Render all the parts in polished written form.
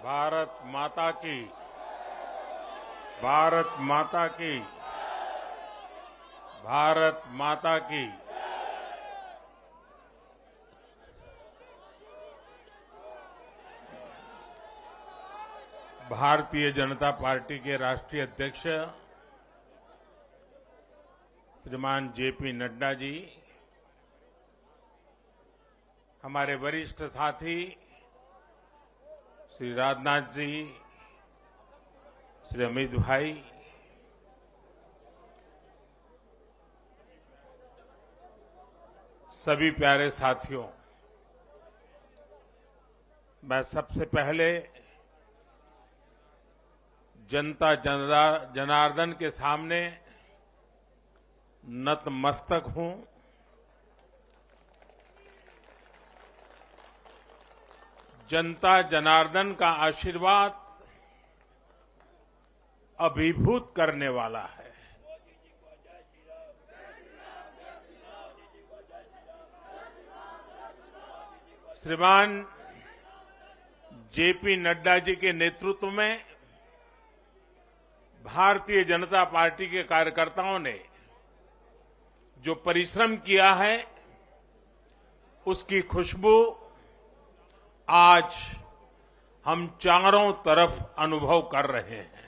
भारत माता की, भारत माता की, भारत माता की। भारतीय जनता पार्टी के राष्ट्रीय अध्यक्ष श्रीमान जेपी नड्डा जी, हमारे वरिष्ठ साथी श्री राजनाथ जी, श्री अमित भाई, सभी प्यारे साथियों, मैं सबसे पहले जनता जनार्दन के सामने नतमस्तक हूं। जनता जनार्दन का आशीर्वाद अभिभूत करने वाला है। श्रीमान जेपी नड्डा जी के नेतृत्व में भारतीय जनता पार्टी के कार्यकर्ताओं ने जो परिश्रम किया है, उसकी खुशबू आज हम चारों तरफ अनुभव कर रहे हैं।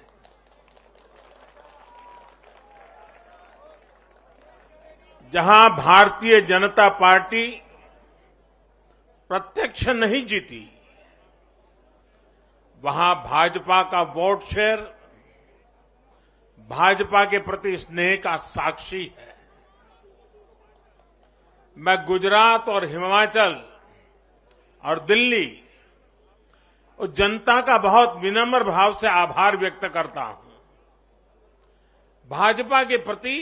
जहां भारतीय जनता पार्टी प्रत्यक्ष नहीं जीती, वहां भाजपा का वोट शेयर भाजपा के प्रति स्नेह का साक्षी है। मैं गुजरात और हिमाचल और दिल्ली और जनता का बहुत विनम्र भाव से आभार व्यक्त करता हूं। भाजपा के प्रति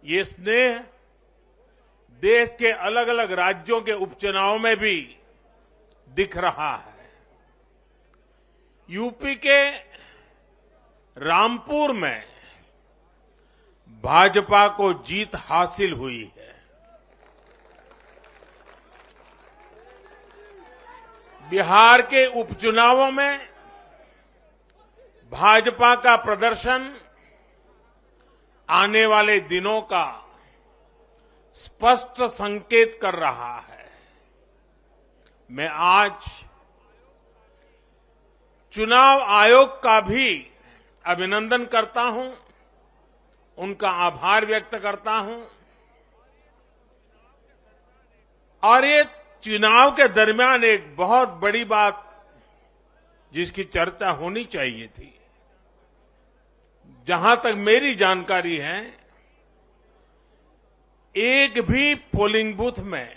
ये स्नेह देश के अलग अलग राज्यों के उपचुनाव में भी दिख रहा है। यूपी के रामपुर में भाजपा को जीत हासिल हुई है। बिहार के उपचुनावों में भाजपा का प्रदर्शन आने वाले दिनों का स्पष्ट संकेत कर रहा है। मैं आज चुनाव आयोग का भी अभिनंदन करता हूं, उनका आभार व्यक्त करता हूं। और ये चुनाव के दरमियान एक बहुत बड़ी बात जिसकी चर्चा होनी चाहिए थी, जहां तक मेरी जानकारी है, एक भी पोलिंग बूथ में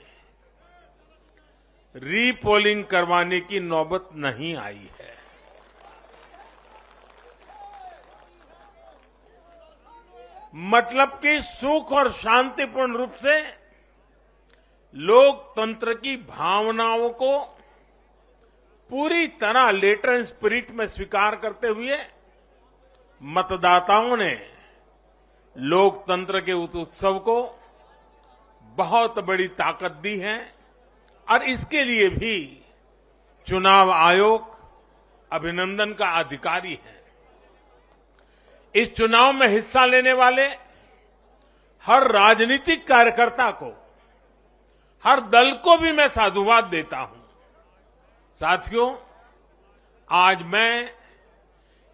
रीपोलिंग करवाने की नौबत नहीं आई है। मतलब कि सुख और शांतिपूर्ण रूप से लोकतंत्र की भावनाओं को पूरी तरह लेटर एंड स्पिरिट में स्वीकार करते हुए मतदाताओं ने लोकतंत्र के उस उत्सव को बहुत बड़ी ताकत दी है। और इसके लिए भी चुनाव आयोग अभिनंदन का अधिकारी है। इस चुनाव में हिस्सा लेने वाले हर राजनीतिक कार्यकर्ता को, हर दल को भी मैं साधुवाद देता हूं। साथियों, आज मैं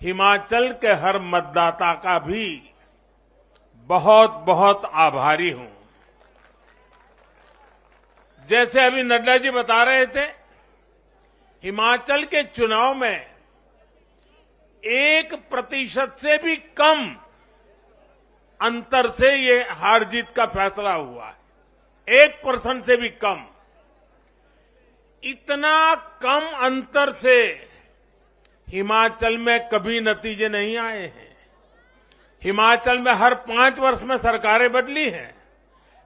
हिमाचल के हर मतदाता का भी बहुत बहुत आभारी हूं। जैसे अभी नड्डा जी बता रहे थे, हिमाचल के चुनाव में 1% से भी कम अंतर से ये हार जीत का फैसला हुआ है। 1% से भी कम। इतना कम अंतर से हिमाचल में कभी नतीजे नहीं आए हैं। हिमाचल में हर 5 वर्ष में सरकारें बदली हैं,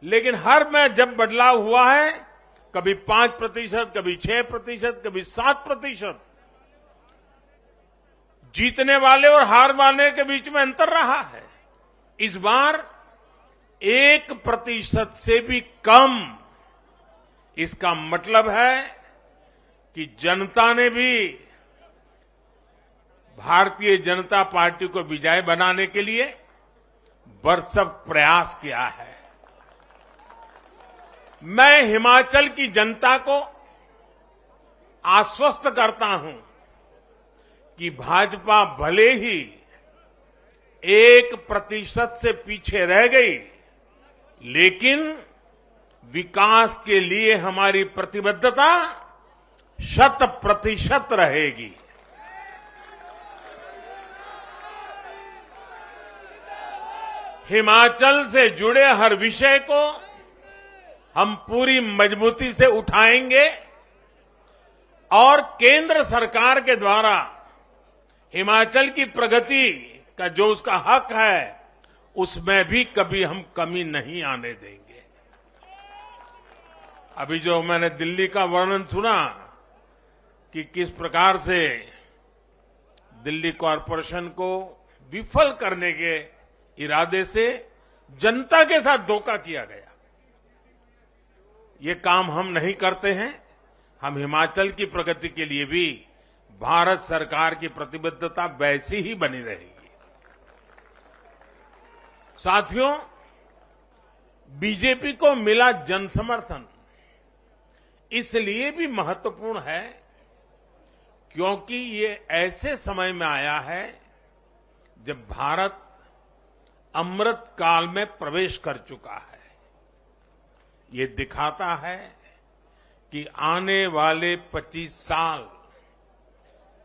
लेकिन हर में जब बदलाव हुआ है, कभी 5%, कभी 6%, कभी 7%। जीतने वाले और हार वाले के बीच में अंतर रहा है। इस बार 1% से भी कम। इसका मतलब है कि जनता ने भी भारतीय जनता पार्टी को विजयी बनाने के लिए भरसक प्रयास किया है। मैं हिमाचल की जनता को आश्वस्त करता हूं कि भाजपा भले ही 1% से पीछे रह गई, लेकिन विकास के लिए हमारी प्रतिबद्धता 100% रहेगी। हिमाचल से जुड़े हर विषय को हम पूरी मजबूती से उठाएंगे और केंद्र सरकार के द्वारा हिमाचल की प्रगति का जो उसका हक है, उसमें भी कभी हम कमी नहीं आने देंगे। अभी जो मैंने दिल्ली का वर्णन सुना कि किस प्रकार से दिल्ली कॉरपोरेशन को विफल करने के इरादे से जनता के साथ धोखा किया गया, ये काम हम नहीं करते हैं। हम हिमाचल की प्रगति के लिए भी भारत सरकार की प्रतिबद्धता वैसी ही बनी रहेगी। साथियों, बीजेपी को मिला जन समर्थन इसलिए भी महत्वपूर्ण है क्योंकि ये ऐसे समय में आया है जब भारत अमृत काल में प्रवेश कर चुका है। ये दिखाता है कि आने वाले 25 साल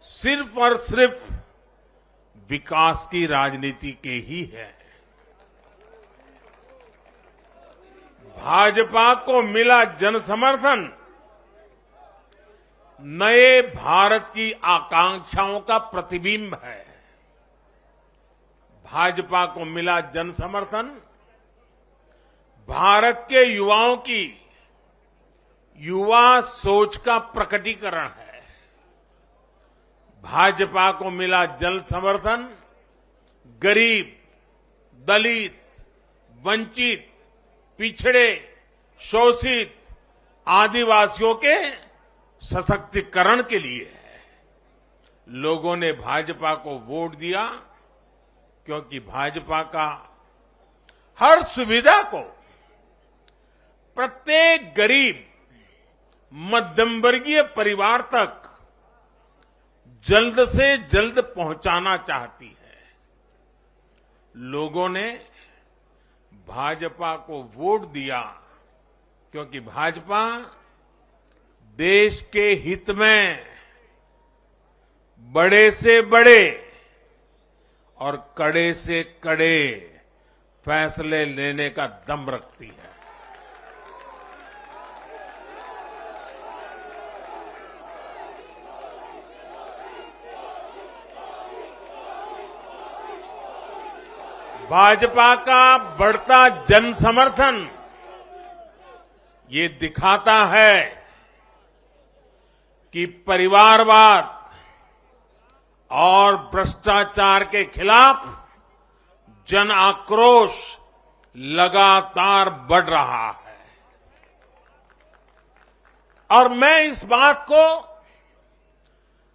सिर्फ और सिर्फ विकास की राजनीति के ही है। भाजपा को मिला जन समर्थन नए भारत की आकांक्षाओं का प्रतिबिंब है। भाजपा को मिला जन समर्थन भारत के युवाओं की युवा सोच का प्रकटीकरण है। भाजपा को मिला जन समर्थन गरीब, दलित, वंचित, पिछड़े, शोषित, आदिवासियों के सशक्तिकरण के लिए है। लोगों ने भाजपा को वोट दिया क्योंकि भाजपा का हर सुविधा को प्रत्येक गरीब, मध्यम वर्गीय परिवार तक जल्द से जल्द पहुंचाना चाहती है। लोगों ने भाजपा को वोट दिया क्योंकि भाजपा देश के हित में बड़े से बड़े और कड़े से कड़े फैसले लेने का दम रखती है। भाजपा का बढ़ता जन समर्थन ये दिखाता है कि परिवारवाद और भ्रष्टाचार के खिलाफ जन आक्रोश लगातार बढ़ रहा है। और मैं इस बात को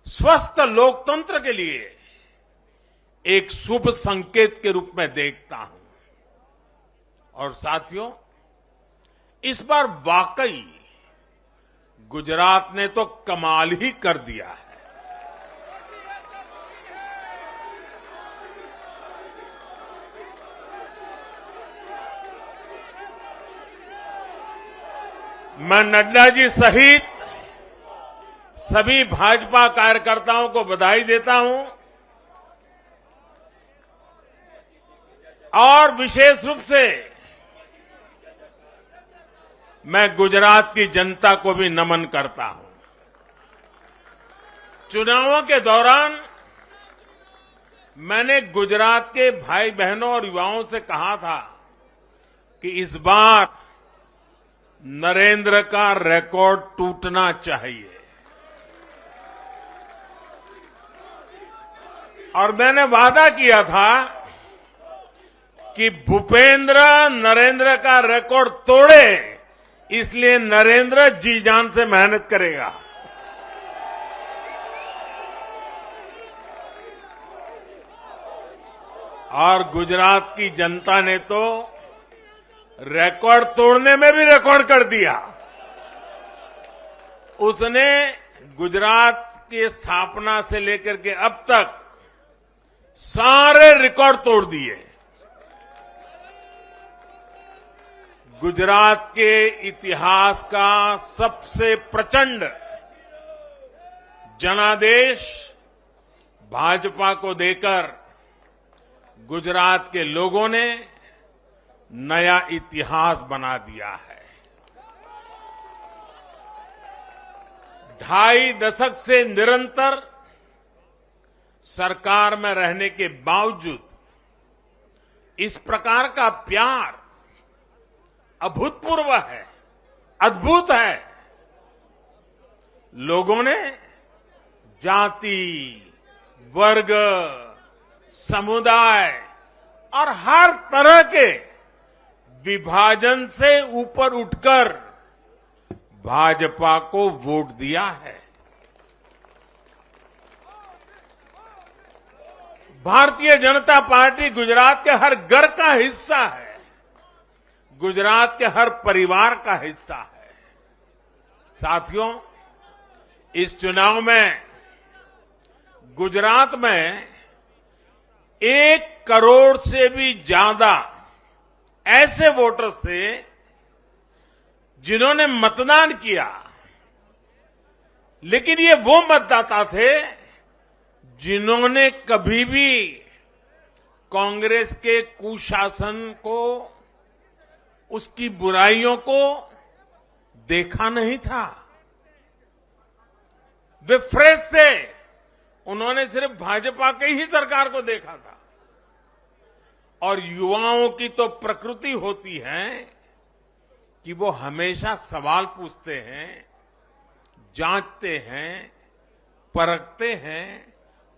स्वस्थ लोकतंत्र के लिए एक शुभ संकेत के रूप में देखता हूं। और साथियों, इस बार वाकई गुजरात ने तो कमाल ही कर दिया है। मैं नड्डा जी सहित सभी भाजपा कार्यकर्ताओं को बधाई देता हूं और विशेष रूप से मैं गुजरात की जनता को भी नमन करता हूं। चुनावों के दौरान मैंने गुजरात के भाई बहनों और युवाओं से कहा था कि इस बार नरेंद्र का रिकॉर्ड टूटना चाहिए। और मैंने वादा किया था कि भूपेंद्र नरेंद्र का रिकॉर्ड तोड़े, इसलिए नरेंद्र जी जान से मेहनत करेगा। और गुजरात की जनता ने तो रिकॉर्ड तोड़ने में भी रिकॉर्ड कर दिया। उसने गुजरात की स्थापना से लेकर के अब तक सारे रिकॉर्ड तोड़ दिए। गुजरात के इतिहास का सबसे प्रचंड जनादेश भाजपा को देकर गुजरात के लोगों ने नया इतिहास बना दिया है। 2.5 दशक से निरंतर सरकार में रहने के बावजूद इस प्रकार का प्यार अभूतपूर्व है, अद्भुत है। लोगों ने जाति, वर्ग, समुदाय और हर तरह के विभाजन से ऊपर उठकर भाजपा को वोट दिया है। भारतीय जनता पार्टी गुजरात के हर घर का हिस्सा है, गुजरात के हर परिवार का हिस्सा है। साथियों, इस चुनाव में गुजरात में 1 करोड़ से भी ज्यादा ऐसे वोटर्स थे जिन्होंने मतदान किया, लेकिन ये वो मतदाता थे जिन्होंने कभी भी कांग्रेस के कुशासन को, उसकी बुराइयों को देखा नहीं था। वे फ्रेश थे, उन्होंने सिर्फ भाजपा की ही सरकार को देखा था। और युवाओं की तो प्रकृति होती है कि वो हमेशा सवाल पूछते हैं, जांचते हैं, परखते हैं,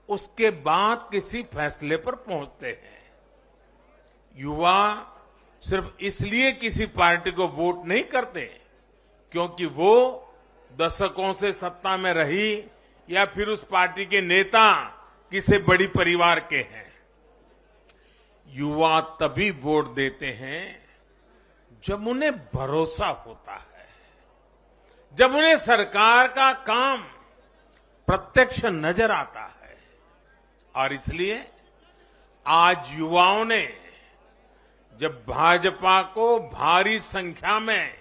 उसके बाद किसी फैसले पर पहुंचते हैं। युवा सिर्फ इसलिए किसी पार्टी को वोट नहीं करते क्योंकि वो दशकों से सत्ता में रही या फिर उस पार्टी के नेता किसी बड़ी परिवार के हैं। युवा तभी वोट देते हैं जब उन्हें भरोसा होता है, जब उन्हें सरकार का काम प्रत्यक्ष नजर आता है। और इसलिए आज युवाओं ने जब भाजपा को भारी संख्या में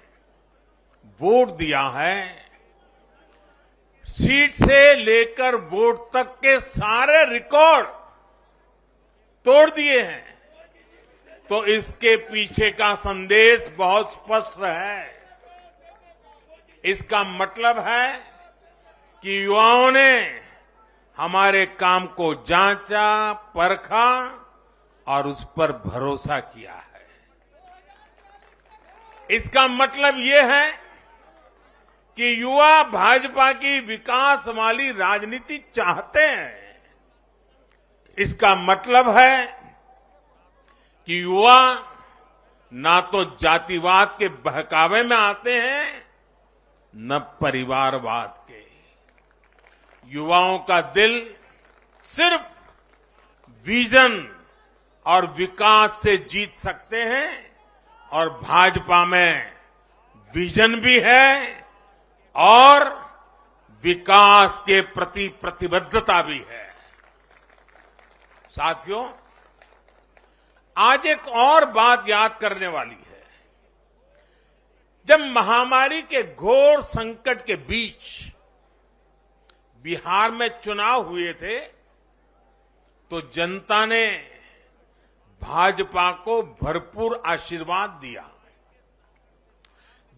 वोट दिया है, सीट से लेकर वोट तक के सारे रिकॉर्ड तोड़ दिए हैं, तो इसके पीछे का संदेश बहुत स्पष्ट है। इसका मतलब है कि युवाओं ने हमारे काम को जांचा, परखा और उस पर भरोसा किया है। इसका मतलब ये है कि युवा भाजपा की विकास वाली राजनीति चाहते हैं। इसका मतलब है कि युवा ना तो जातिवाद के बहकावे में आते हैं, न परिवारवाद के। युवाओं का दिल सिर्फ विजन और विकास से जीत सकते हैं, और भाजपा में विजन भी है और विकास के प्रति प्रतिबद्धता भी है। साथियों, आज एक और बात याद करने वाली है। जब महामारी के घोर संकट के बीच बिहार में चुनाव हुए थे, तो जनता ने भाजपा को भरपूर आशीर्वाद दिया।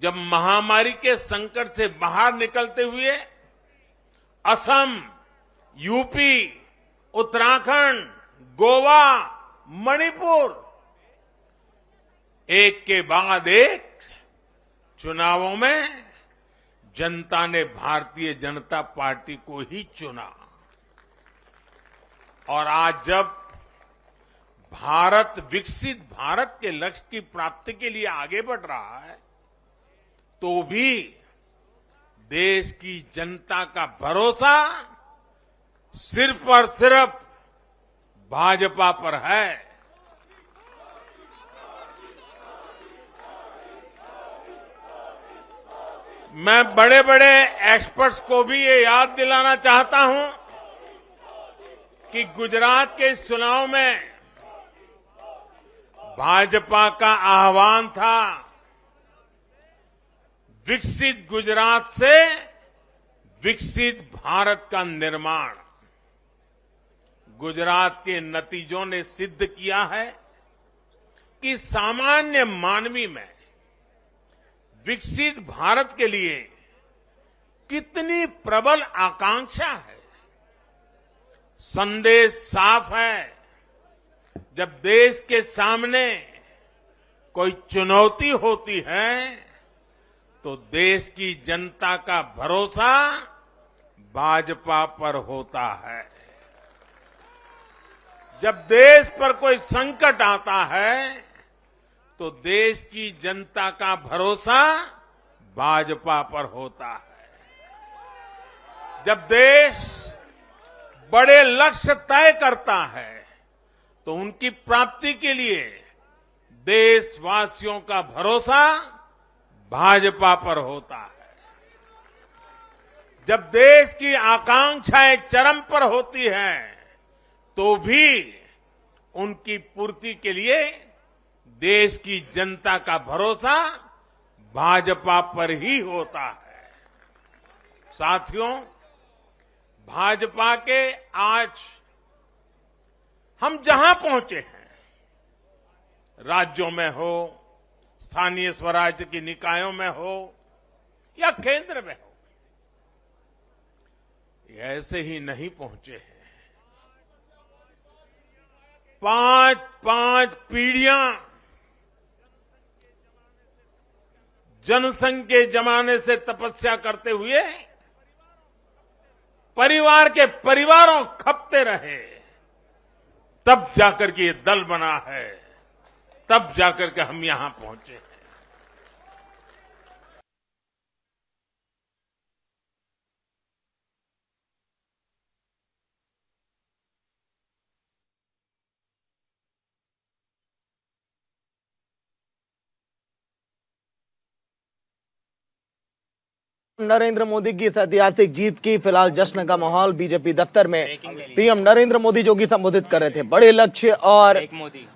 जब महामारी के संकट से बाहर निकलते हुए असम, यूपी, उत्तराखंड, गोवा, मणिपुर एक के बाद एक चुनावों में जनता ने भारतीय जनता पार्टी को ही चुना। और आज जब भारत विकसित भारत के लक्ष्य की प्राप्ति के लिए आगे बढ़ रहा है, तो भी देश की जनता का भरोसा सिर्फ और सिर्फ भाजपा पर है। मैं बड़े बड़े एक्सपर्ट्स को भी ये याद दिलाना चाहता हूं कि गुजरात के इस चुनाव में भाजपा का आह्वान था विकसित गुजरात से विकसित भारत का निर्माण। गुजरात के नतीजों ने सिद्ध किया है कि सामान्य मानवी में विकसित भारत के लिए कितनी प्रबल आकांक्षा है। संदेश साफ है, जब देश के सामने कोई चुनौती होती है तो देश की जनता का भरोसा भाजपा पर होता है। जब देश पर कोई संकट आता है तो देश की जनता का भरोसा भाजपा पर होता है। जब देश बड़े लक्ष्य तय करता है तो उनकी प्राप्ति के लिए देशवासियों का भरोसा भाजपा पर होता है। जब देश की आकांक्षाएं चरम पर होती हैं तो भी उनकी पूर्ति के लिए देश की जनता का भरोसा भाजपा पर ही होता है। साथियों, भाजपा के आज हम जहां पहुंचे हैं, राज्यों में हो, स्थानीय स्वराज्य की निकायों में हो या केंद्र में हो, ये ऐसे ही नहीं पहुंचे हैं। 5 पीढ़ियां जनसंघ के जमाने से तपस्या करते हुए परिवार के परिवारों खपते रहे, तब जाकर के ये दल बना है, तब जाकर के हम यहां पहुंचे हैं। नरेंद्र मोदी की इस ऐतिहासिक जीत की फिलहाल जश्न का माहौल बीजेपी दफ्तर में पीएम नरेंद्र मोदी जो कि संबोधित कर रहे थे। बड़े लक्ष्य और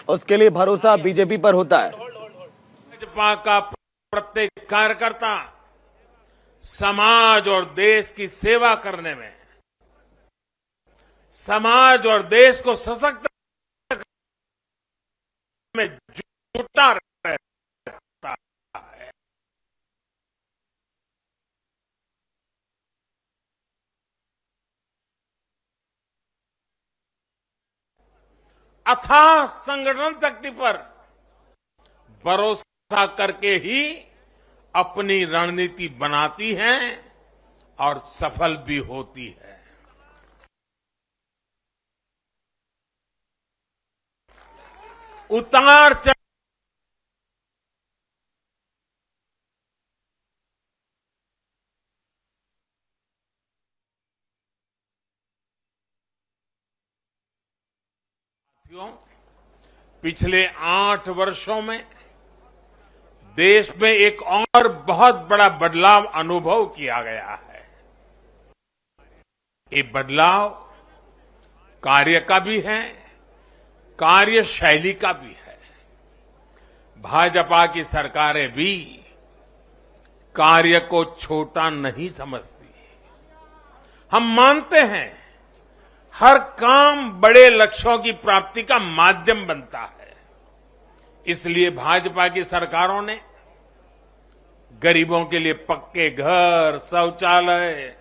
उसके लिए भरोसा बीजेपी पर होता है। भाजपा का प्रत्येक कार्यकर्ता समाज और देश की सेवा करने में, समाज और देश को सशक्त करने में जुटा रहता है। अथाह संगठन शक्ति पर भरोसा करके ही अपनी रणनीति बनाती है और सफल भी होती है। उतार चढ़ाव पिछले 8 वर्षों में देश में एक और बहुत बड़ा बदलाव अनुभव किया गया है। ये बदलाव कार्य का भी है, कार्यशैली का भी है। भाजपा की सरकारें भी कार्य को छोटा नहीं समझती। हम मानते हैं हर काम बड़े लक्ष्यों की प्राप्ति का माध्यम बनता है। इसलिए भाजपा की सरकारों ने गरीबों के लिए पक्के घर, शौचालय,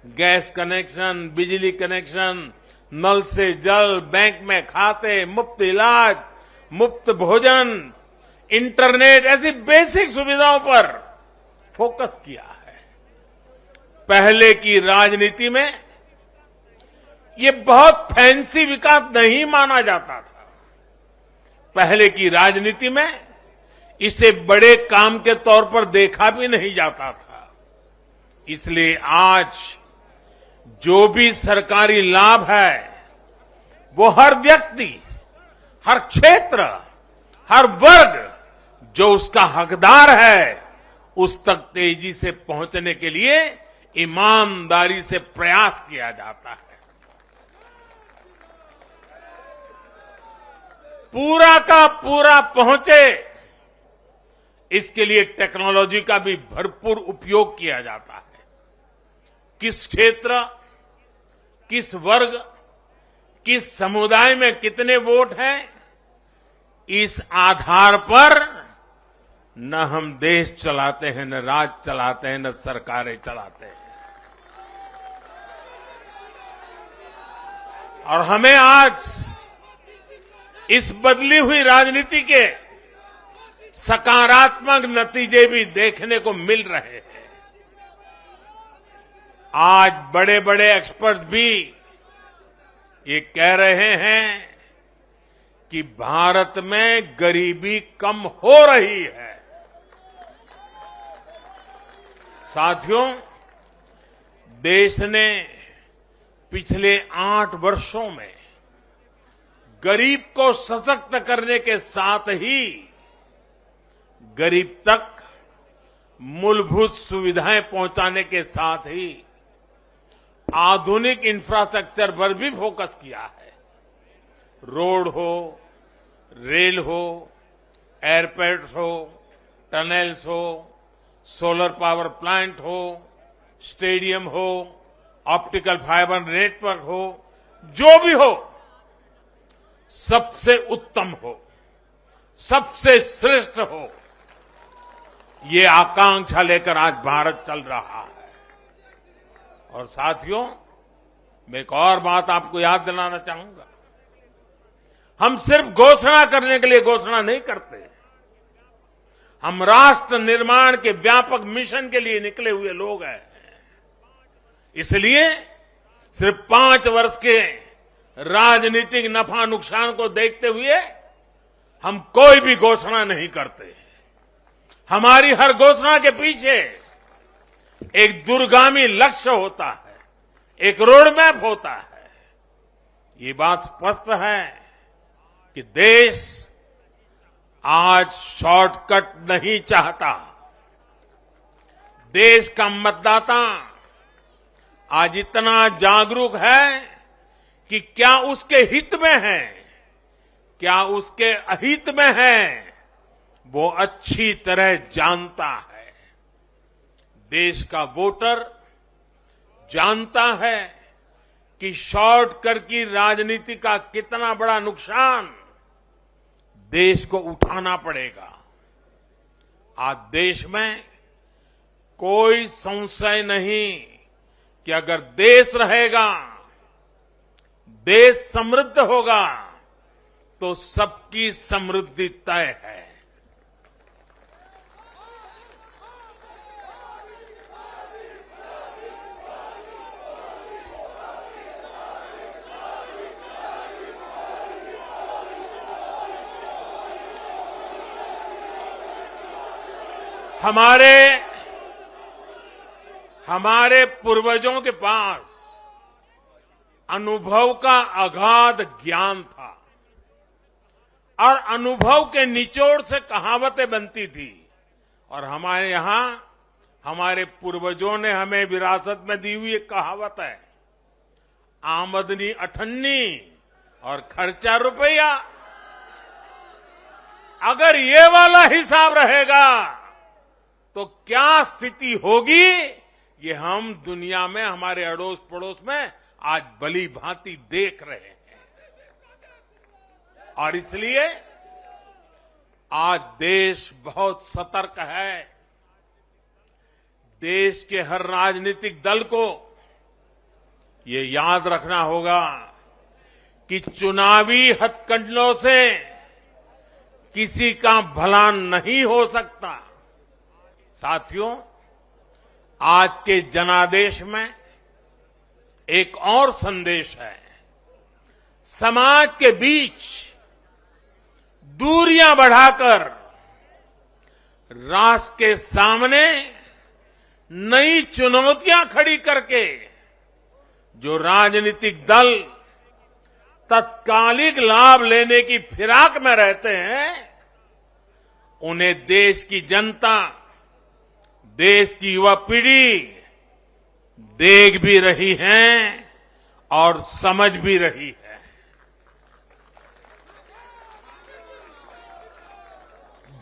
गैस कनेक्शन, बिजली कनेक्शन, नल से जल, बैंक में खाते, मुफ्त इलाज, मुफ्त भोजन, इंटरनेट ऐसी बेसिक सुविधाओं पर फोकस किया है। पहले की राजनीति में ये बहुत फैंसी विकास नहीं माना जाता था। पहले की राजनीति में इसे बड़े काम के तौर पर देखा भी नहीं जाता था। इसलिए आज जो भी सरकारी लाभ है वो हर व्यक्ति, हर क्षेत्र, हर वर्ग जो उसका हकदार है उस तक तेजी से पहुंचने के लिए ईमानदारी से प्रयास किया जाता है। पूरा का पूरा पहुंचे, इसके लिए टेक्नोलॉजी का भी भरपूर उपयोग किया जाता है। किस क्षेत्र, किस वर्ग, किस समुदाय में कितने वोट हैं, इस आधार पर न हम देश चलाते हैं, न राज्य चलाते हैं, न सरकारें चलाते हैं। और हमें आज इस बदली हुई राजनीति के सकारात्मक नतीजे भी देखने को मिल रहे हैं। आज बड़े बड़े एक्सपर्ट भी ये कह रहे हैं कि भारत में गरीबी कम हो रही है। साथियों, देश ने पिछले 8 वर्षों में गरीब को सशक्त करने के साथ ही गरीब तक मूलभूत सुविधाएं पहुंचाने के साथ ही आधुनिक इंफ्रास्ट्रक्चर पर भी फोकस किया है। रोड हो, रेल हो, एयरपोर्ट्स हो, टनल्स हो, सोलर पावर प्लांट हो, स्टेडियम हो, ऑप्टिकल फाइबर नेटवर्क हो, जो भी हो, सबसे उत्तम हो, सबसे श्रेष्ठ हो, ये आकांक्षा लेकर आज भारत चल रहा है। और साथियों, मैं एक और बात आपको याद दिलाना चाहूंगा। हम सिर्फ घोषणा करने के लिए घोषणा नहीं करते, हम राष्ट्र निर्माण के व्यापक मिशन के लिए निकले हुए लोग हैं। इसलिए सिर्फ 5 वर्ष के राजनीतिक नफा नुकसान को देखते हुए हम कोई भी घोषणा नहीं करते। हमारी हर घोषणा के पीछे एक दूरगामी लक्ष्य होता है, एक रोड मैप होता है। ये बात स्पष्ट है कि देश आज शॉर्टकट नहीं चाहता। देश का मतदाता आज इतना जागरूक है कि क्या उसके हित में है, क्या उसके अहित में है, वो अच्छी तरह जानता है। देश का वोटर जानता है कि शॉर्टकट की राजनीति का कितना बड़ा नुकसान देश को उठाना पड़ेगा। आज देश में कोई संशय नहीं कि अगर देश रहेगा, देश समृद्ध होगा, तो सबकी समृद्धि तय है। हमारे पूर्वजों के पास अनुभव का अगाध ज्ञान था और अनुभव के निचोड़ से कहावतें बनती थी। और हमारे यहां हमारे पूर्वजों ने हमें विरासत में दी हुई एक कहावत है, आमदनी अठन्नी और खर्चा रुपया। अगर ये वाला हिसाब रहेगा तो क्या स्थिति होगी, ये हम दुनिया में हमारे अड़ोस पड़ोस में आज भली भांति देख रहे हैं। और इसलिए आज देश बहुत सतर्क है। देश के हर राजनीतिक दल को ये याद रखना होगा कि चुनावी हथकंडों से किसी का भला नहीं हो सकता। साथियों, आज के जनादेश में एक और संदेश है। समाज के बीच दूरियां बढ़ाकर राष्ट्र के सामने नई चुनौतियां खड़ी करके जो राजनीतिक दल तत्कालिक लाभ लेने की फिराक में रहते हैं, उन्हें देश की जनता देश की युवा पीढ़ी देख भी रही है और समझ भी रही है।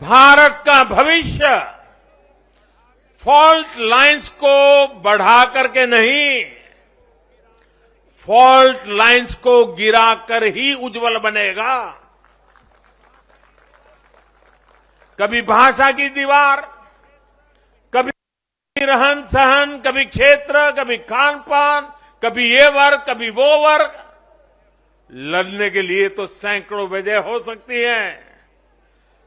भारत का भविष्य फॉल्ट लाइंस को बढ़ा करके नहीं, फॉल्ट लाइंस को गिराकर ही उज्जवल बनेगा। कभी भाषा की दीवार, कभी रहन सहन, कभी क्षेत्र, कभी खान पान, कभी ये वर्ग, कभी वो वर्ग। लड़ने के लिए तो सैकड़ों वजह हो सकती है,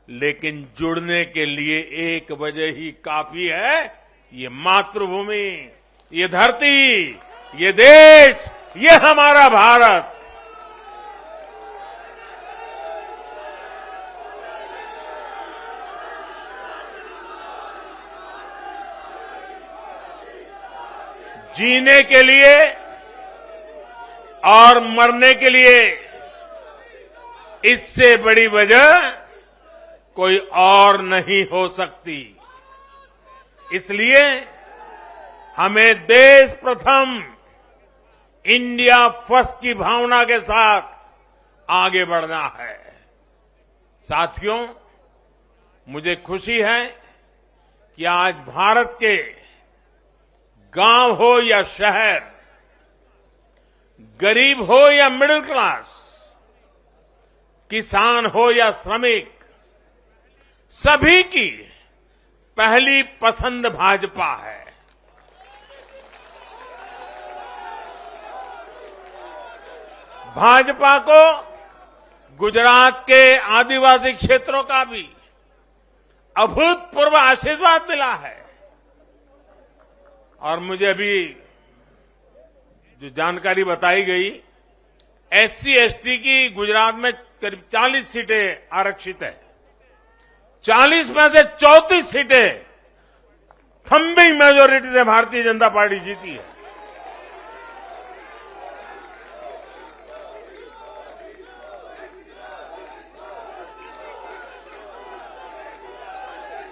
लेकिन जुड़ने के लिए एक वजह ही काफी है। ये मातृभूमि, ये धरती, ये देश, ये हमारा भारत। जीने के लिए और मरने के लिए इससे बड़ी वजह कोई और नहीं हो सकती। इसलिए हमें देश प्रथम, इंडिया फर्स्ट की भावना के साथ आगे बढ़ना है। साथियों, मुझे खुशी है कि आज भारत के गांव हो या शहर, गरीब हो या मिडिल क्लास, किसान हो या श्रमिक, सभी की पहली पसंद भाजपा है। भाजपा को गुजरात के आदिवासी क्षेत्रों का भी अभूतपूर्व आशीर्वाद मिला है। और मुझे अभी जो जानकारी बताई गई, एससी एसटी की गुजरात में करीब 40 सीटें आरक्षित है। 40 में से 34 सीटें थम्बिंग मेजोरिटी से भारतीय जनता पार्टी जीती है।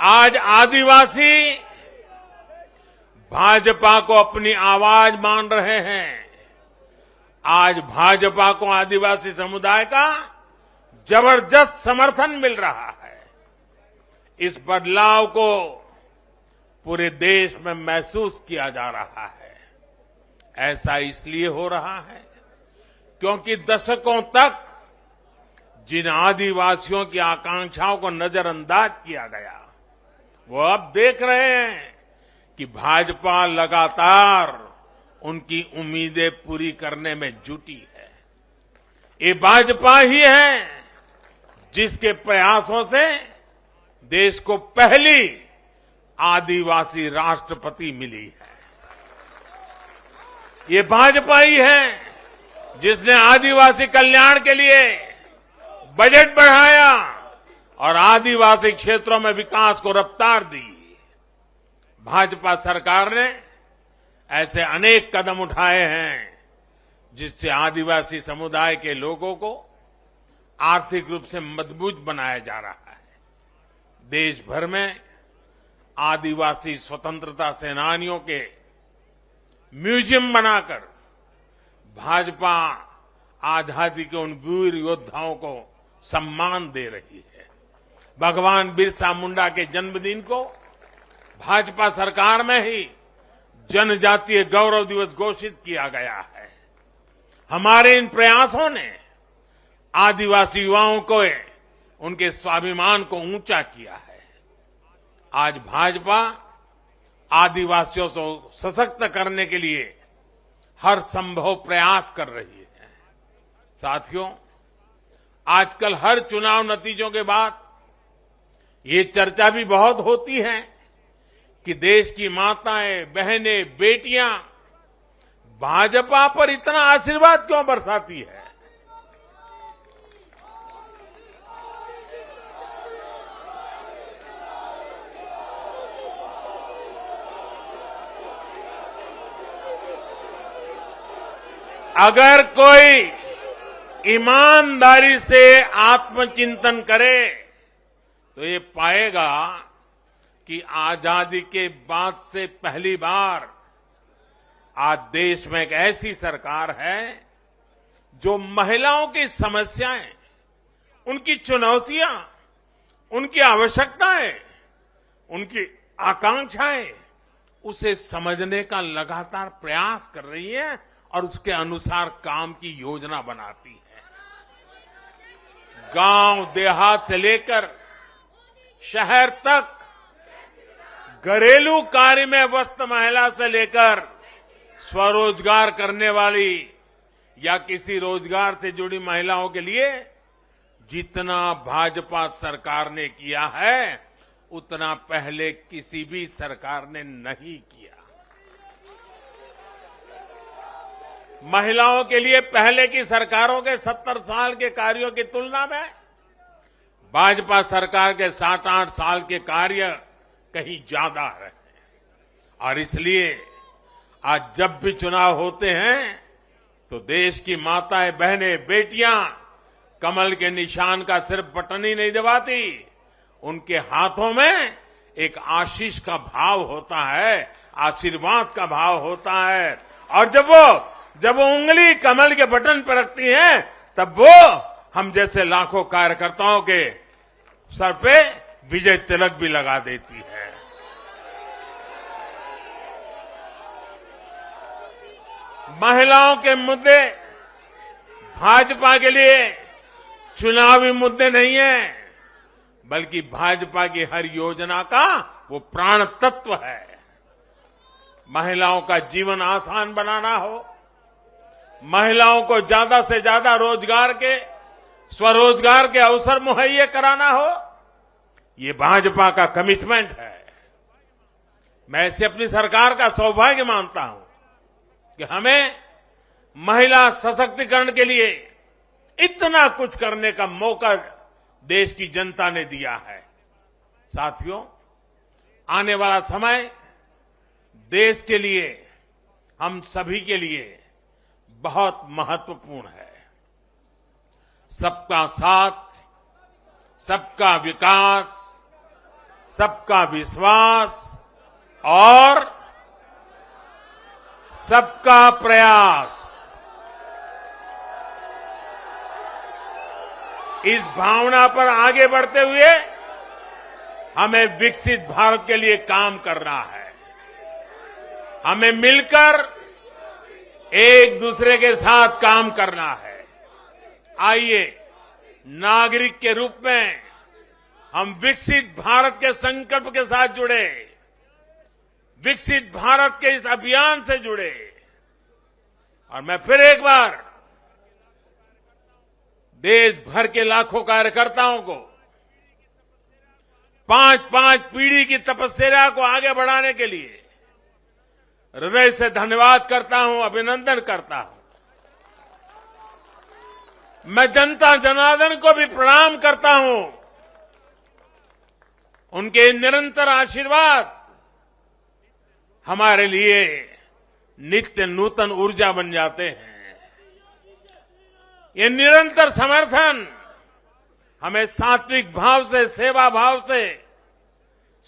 आज आदिवासी भाजपा को अपनी आवाज मान रहे हैं। आज भाजपा को आदिवासी समुदाय का जबरदस्त समर्थन मिल रहा है। इस बदलाव को पूरे देश में महसूस किया जा रहा है। ऐसा इसलिए हो रहा है क्योंकि दशकों तक जिन आदिवासियों की आकांक्षाओं को नजरअंदाज किया गया, वो अब देख रहे हैं कि भाजपा लगातार उनकी उम्मीदें पूरी करने में जुटी है। ये भाजपा ही है जिसके प्रयासों से देश को पहली आदिवासी राष्ट्रपति मिली है। ये भाजपा ही है जिसने आदिवासी कल्याण के लिए बजट बढ़ाया और आदिवासी क्षेत्रों में विकास को रफ्तार दी। भाजपा सरकार ने ऐसे अनेक कदम उठाए हैं जिससे आदिवासी समुदाय के लोगों को आर्थिक रूप से मजबूत बनाया जा रहा है। देश भर में आदिवासी स्वतंत्रता सेनानियों के म्यूजियम बनाकर भाजपा आजादी के उन वीर योद्धाओं को सम्मान दे रही है। भगवान बिरसा मुंडा के जन्मदिन को भाजपा सरकार में ही जनजातीय गौरव दिवस घोषित किया गया है। हमारे इन प्रयासों ने आदिवासी युवाओं को उनके स्वाभिमान को ऊंचा किया है। आज भाजपा आदिवासियों को सशक्त करने के लिए हर संभव प्रयास कर रही है। साथियों, आजकल हर चुनाव नतीजों के बाद ये चर्चा भी बहुत होती है कि देश की माताएं, बहनें, बेटियां भाजपा पर इतना आशीर्वाद क्यों बरसाती है। अगर कोई ईमानदारी से आत्मचिंतन करे तो ये पाएगा कि आजादी के बाद से पहली बार आज देश में एक ऐसी सरकार है जो महिलाओं की समस्याएं, उनकी चुनौतियां, उनकी आवश्यकताएं, उनकी आकांक्षाएं, उसे समझने का लगातार प्रयास कर रही है और उसके अनुसार काम की योजना बनाती है। गांव देहात से लेकर शहर तक घरेलू कार्य में व्यस्त महिला से लेकर स्वरोजगार करने वाली या किसी रोजगार से जुड़ी महिलाओं के लिए जितना भाजपा सरकार ने किया है उतना पहले किसी भी सरकार ने नहीं किया। महिलाओं के लिए पहले की सरकारों के 70 साल के कार्यों की तुलना में भाजपा सरकार के 7-8 साल के कार्य कहीं ज्यादा है और इसलिए आज जब भी चुनाव होते हैं तो देश की माताएं, बहनें, बेटियां कमल के निशान का सिर्फ बटन ही नहीं दबाती, उनके हाथों में एक आशीष का भाव होता है, आशीर्वाद का भाव होता है और जब वो उंगली कमल के बटन पर रखती हैं तब वो हम जैसे लाखों कार्यकर्ताओं के सर पे विजय तिलक भी लगा देती है। महिलाओं के मुद्दे भाजपा के लिए चुनावी मुद्दे नहीं है, बल्कि भाजपा की हर योजना का वो प्राण तत्व है। महिलाओं का जीवन आसान बनाना हो, महिलाओं को ज्यादा से ज्यादा रोजगार के, स्वरोजगार के अवसर मुहैया कराना हो, ये भाजपा का कमिटमेंट है। मैं इसे अपनी सरकार का सौभाग्य मानता हूं कि हमें महिला सशक्तिकरण के लिए इतना कुछ करने का मौका देश की जनता ने दिया है। साथियों, आने वाला समय देश के लिए, हम सभी के लिए बहुत महत्वपूर्ण है। सबका साथ, सबका विकास, सबका विश्वास और सबका प्रयास, इस भावना पर आगे बढ़ते हुए हमें विकसित भारत के लिए काम करना है। हमें मिलकर एक दूसरे के साथ काम करना है। आइए, नागरिक के रूप में हम विकसित भारत के संकल्प के साथ जुड़े, विकसित भारत के इस अभियान से जुड़े और मैं फिर एक बार देश भर के लाखों कार्यकर्ताओं को 5-5 पीढ़ी की तपस्या को आगे बढ़ाने के लिए हृदय से धन्यवाद करता हूं, अभिनंदन करता हूं। मैं जनता जनार्दन को भी प्रणाम करता हूं। उनके निरंतर आशीर्वाद हमारे लिए नित्य नूतन ऊर्जा बन जाते हैं। ये निरंतर समर्थन हमें सात्विक भाव से, सेवा भाव से,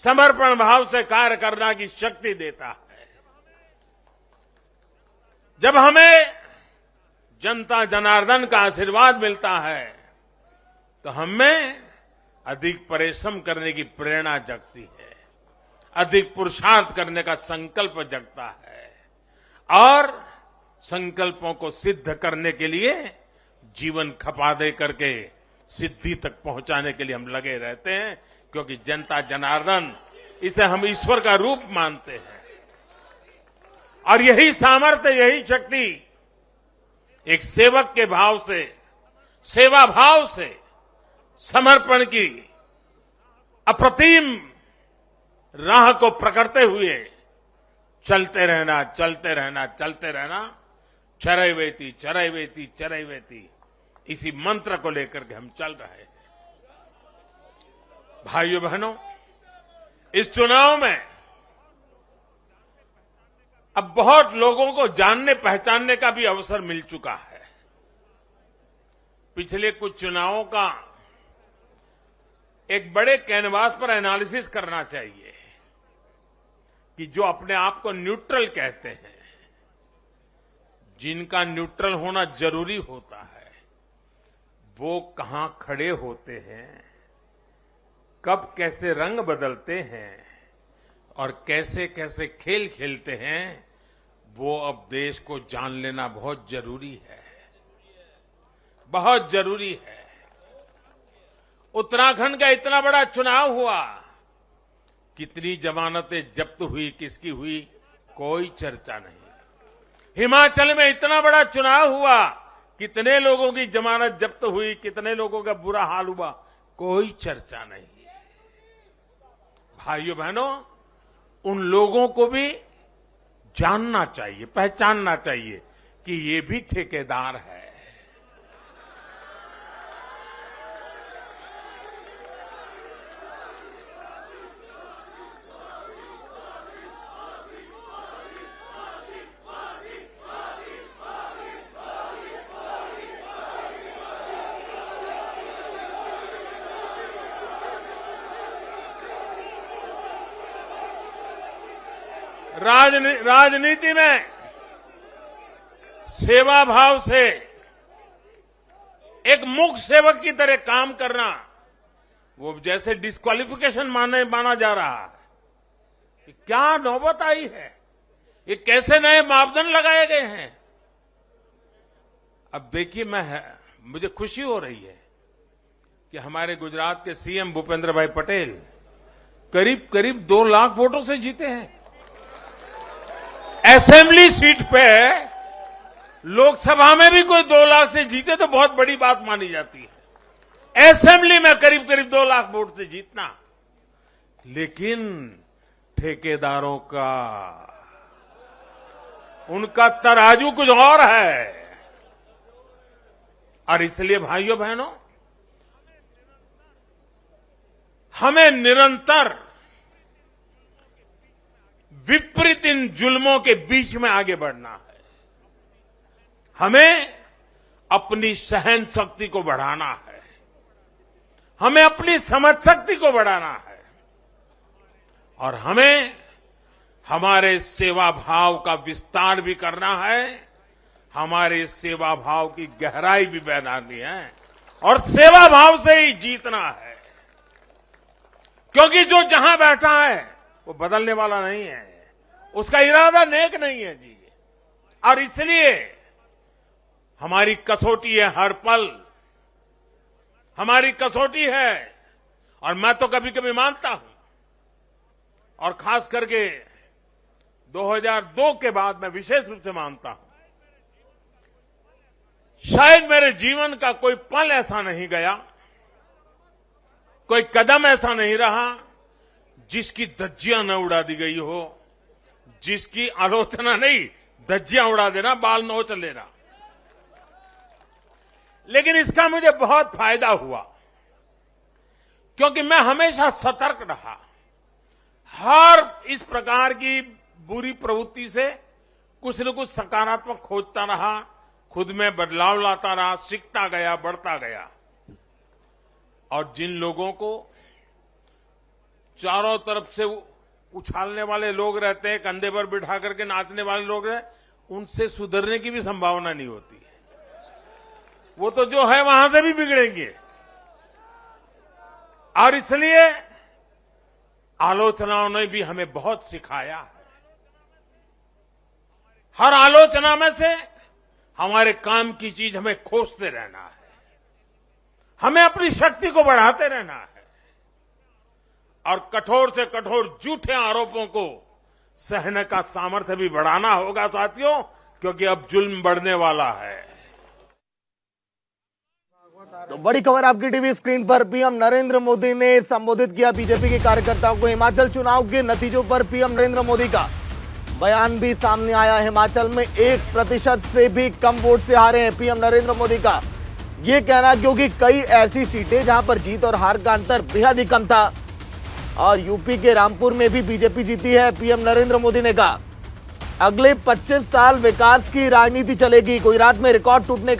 समर्पण भाव से कार्य करने की शक्ति देता है। जब हमें जनता जनार्दन का आशीर्वाद मिलता है तो हमें अधिक परिश्रम करने की प्रेरणा जगती है, अधिक पुरुषार्थ करने का संकल्प जगता है और संकल्पों को सिद्ध करने के लिए जीवन खपा दे करके सिद्धि तक पहुंचाने के लिए हम लगे रहते हैं, क्योंकि जनता जनार्दन, इसे हम ईश्वर का रूप मानते हैं और यही सामर्थ्य, यही शक्ति एक सेवक के भाव से, सेवा भाव से, समर्पण की अप्रतिम राह को पकड़ते हुए चलते रहना, चलते रहना, चलते रहना, चरैवेति चरैवेति चरैवेति, इसी मंत्र को लेकर के हम चल रहे हैं। भाइयों बहनों, इस चुनाव में अब बहुत लोगों को जानने पहचानने का भी अवसर मिल चुका है। पिछले कुछ चुनावों का एक बड़े कैनवास पर एनालिसिस करना चाहिए। कि जो अपने आप को न्यूट्रल कहते हैं, जिनका न्यूट्रल होना जरूरी होता है, वो कहां खड़े होते हैं, कब कैसे रंग बदलते हैं और कैसे कैसे खेल खेलते हैं, वो अब देश को जान लेना बहुत जरूरी है, बहुत जरूरी है। उत्तराखंड का इतना बड़ा चुनाव हुआ, कितनी जमानतें जब्त हुई, किसकी हुई, कोई चर्चा नहीं। हिमाचल में इतना बड़ा चुनाव हुआ, कितने लोगों की जमानत जब्त हुई, कितने लोगों का बुरा हाल हुआ, कोई चर्चा नहीं। भाइयों बहनों, उन लोगों को भी जानना चाहिए, पहचानना चाहिए कि ये भी ठेकेदार है। राजनीति में सेवा भाव से एक मुख्य सेवक की तरह काम करना, वो जैसे डिस्क्वालिफिकेशन माना जा रहा है। कि क्या नौबत आई है, ये कैसे नए मापदंड लगाए गए हैं। अब देखिए, मुझे खुशी हो रही है कि हमारे गुजरात के सीएम भूपेंद्र भाई पटेल करीब करीब 2 लाख वोटों से जीते हैं। असेंबली सीट पे, लोकसभा में भी कोई 2 लाख से जीते तो बहुत बड़ी बात मानी जाती है। असेंबली में करीब करीब 2 लाख वोट से जीतना, लेकिन ठेकेदारों का, उनका तराजू कुछ और है। और इसलिए भाइयों बहनों, हमें निरंतर विपरीत इन जुल्मों के बीच में आगे बढ़ना है। हमें अपनी सहन शक्ति को बढ़ाना है, हमें अपनी समझ शक्ति को बढ़ाना है, और हमें हमारे सेवा भाव का विस्तार भी करना है, हमारे सेवा भाव की गहराई भी बढ़ानी है, और सेवा भाव से ही जीतना है। क्योंकि जो जहां बैठा है वो बदलने वाला नहीं है, उसका इरादा नेक नहीं है जी। और इसलिए हमारी कसौटी है, हर पल हमारी कसौटी है। और मैं तो कभी कभी मानता हूं, और खास करके 2002 के बाद मैं विशेष रूप से मानता हूं, शायद मेरे जीवन का कोई पल ऐसा नहीं गया, कोई कदम ऐसा नहीं रहा जिसकी धज्जियां न उड़ा दी गई हो, जिसकी आलोचना नहीं, धज्जियां उड़ा देना, बाल नोच लेना। लेकिन इसका मुझे बहुत फायदा हुआ, क्योंकि मैं हमेशा सतर्क रहा। हर इस प्रकार की बुरी प्रवृत्ति से कुछ न कुछ सकारात्मक खोजता रहा, खुद में बदलाव लाता रहा, सीखता गया, बढ़ता गया। और जिन लोगों को चारों तरफ से उछालने वाले लोग रहते हैं, कंधे पर बिठा करके नाचने वाले लोग हैं, उनसे सुधरने की भी संभावना नहीं होती है। वो तो जो है वहां से भी बिगड़ेंगे। और इसलिए आलोचनाओं ने भी हमें बहुत सिखाया है। हर आलोचना में से हमारे काम की चीज हमें खोजते रहना है, हमें अपनी शक्ति को बढ़ाते रहना है, और कठोर से कठोर झूठे आरोपों को सहने का सामर्थ्य भी बढ़ाना होगा साथियों, क्योंकि अब जुल्म बढ़ने वाला है। तो बड़ी खबर आपकी टीवी स्क्रीन पर। पीएम नरेंद्र मोदी ने संबोधित किया बीजेपी के कार्यकर्ताओं को। हिमाचल चुनाव के नतीजों पर पीएम नरेंद्र मोदी का बयान भी सामने आया। हिमाचल में 1% से भी कम वोट से हारे हैं पीएम नरेंद्र मोदी का ये कहना, क्योंकि कई ऐसी सीटें जहां पर जीत और हार का अंतर बेहद ही कम था। और यूपी के रामपुर में भी बीजेपी जीती है। पीएम नरेंद्र मोदी ने कहा अगले 25 साल विकास की राजनीति चलेगी। गुजरात में रिकॉर्ड टूटने का